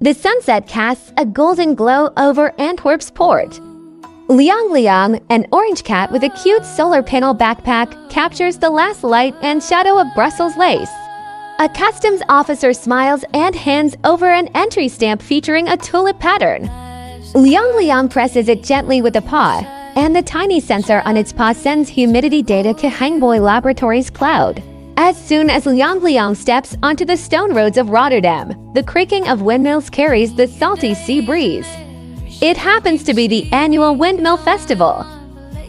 The sunset casts a golden glow over Antwerp's port. Liang Liang, an orange cat with a cute solar panel backpack, captures the last light and shadow of Brussels lace. A customs officer smiles and hands over an entry stamp featuring a tulip pattern. Liang Liang presses it gently with a paw, and the tiny sensor on its paw sends humidity data to Hangboy Laboratories cloud. As soon as Liang Liang steps onto the stone roads of Rotterdam, the creaking of windmills carries the salty sea breeze. It happens to be the annual Windmill Festival.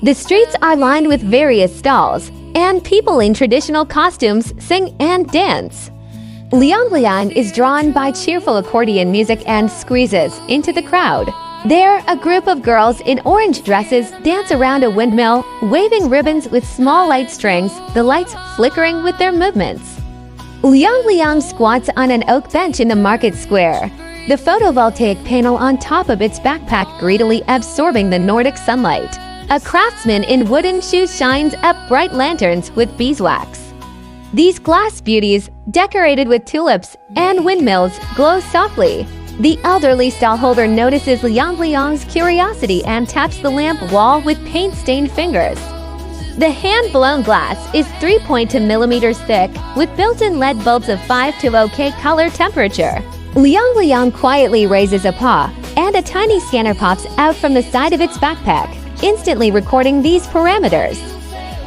The streets are lined with various stalls, and people in traditional costumes sing and dance. Liang Liang is drawn by cheerful accordion music and squeezes into the crowd. There, a group of girls in orange dresses dance around a windmill, waving ribbons with small light strings, the lights flickering with their movements. Liang Liang squats on an oak bench in the market square, the photovoltaic panel on top of its backpack greedily absorbing the Nordic sunlight. A craftsman in wooden shoes shines up bright lanterns with beeswax. These glass beauties, decorated with tulips and windmills, glow softly. The elderly stallholder notices Liang Liang's curiosity and taps the lamp wall with paint-stained fingers. The hand-blown glass is 3.2 millimeters thick, with built-in LED bulbs of 5 to OK color temperature. Liang Liang quietly raises a paw, and a tiny scanner pops out from the side of its backpack, instantly recording these parameters.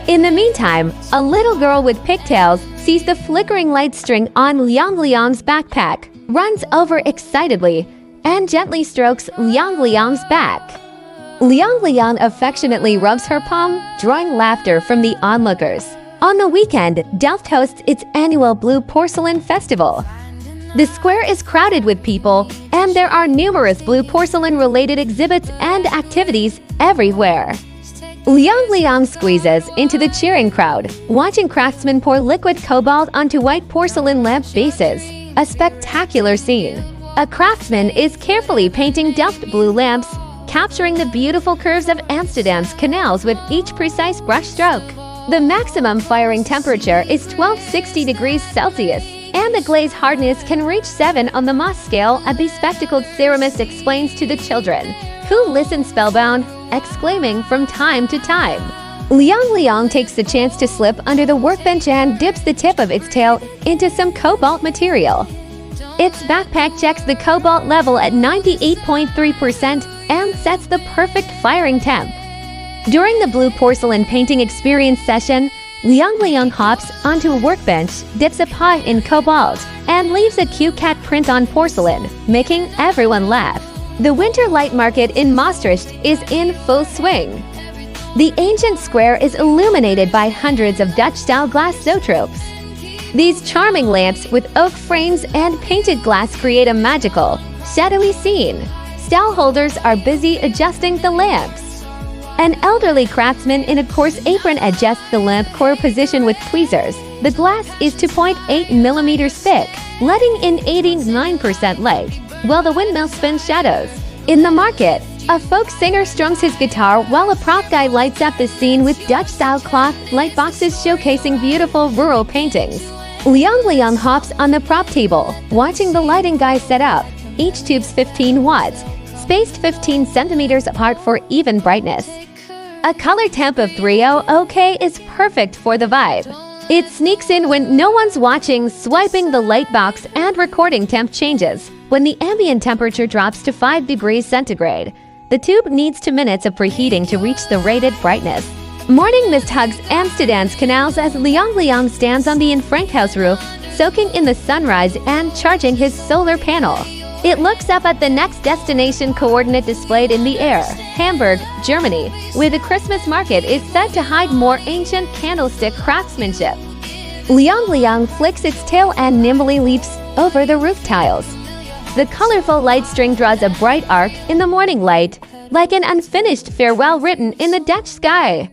In the meantime, a little girl with pigtails sees the flickering light string on Liang Liang's backpack, runs over excitedly, and gently strokes Liang Liang's back. Liang Liang affectionately rubs her palm, drawing laughter from the onlookers. On the weekend, Delft hosts its annual Blue Porcelain Festival. The square is crowded with people, and there are numerous blue porcelain-related exhibits and activities everywhere. Liang Liang squeezes into the cheering crowd, watching craftsmen pour liquid cobalt onto white porcelain lamp bases. A spectacular scene. A craftsman is carefully painting Delft blue lamps, capturing the beautiful curves of Amsterdam's canals with each precise brushstroke. The maximum firing temperature is 1260 degrees Celsius, and the glaze hardness can reach 7 on the Mohs scale, a bespectacled ceramist explains to the children, who listen spellbound, exclaiming from time to time. Liang Liang takes the chance to slip under the workbench and dips the tip of its tail into some cobalt material. Its backpack checks the cobalt level at 98.3% and sets the perfect firing temp. During the blue porcelain painting experience session, Liang Liang hops onto a workbench, dips a paw in cobalt, and leaves a cute cat print on porcelain, making everyone laugh. The winter light market in Maastricht is in full swing. The ancient square is illuminated by hundreds of Dutch-style glass zoetropes. These charming lamps with oak frames and painted glass create a magical, shadowy scene. Stallholders are busy adjusting the lamps. An elderly craftsman in a coarse apron adjusts the lamp core position with tweezers. The glass is 2.8 millimeters thick, letting in 89% light, while the windmill spins shadows. In the market, a folk singer strums his guitar while a prop guy lights up the scene with Dutch-style cloth light boxes showcasing beautiful rural paintings. Liang Liang hops on the prop table, watching the lighting guy set up. Each tube's 15 watts, spaced 15 centimeters apart for even brightness. A color temp of 300 is perfect for the vibe. It sneaks in when no one's watching, swiping the light box and recording temp changes. When the ambient temperature drops to 5 degrees centigrade, the tube needs 2 minutes of preheating to reach the rated brightness. Morning mist hugs Amsterdam's canals as Liang Liang stands on the Frankhouse roof, soaking in the sunrise and charging his solar panel. It looks up at the next destination coordinate displayed in the air, Hamburg, Germany, where the Christmas market is said to hide more ancient candlestick craftsmanship. Liang Liang flicks its tail and nimbly leaps over the roof tiles. The colorful light string draws a bright arc in the morning light, like an unfinished farewell written in the Dutch sky.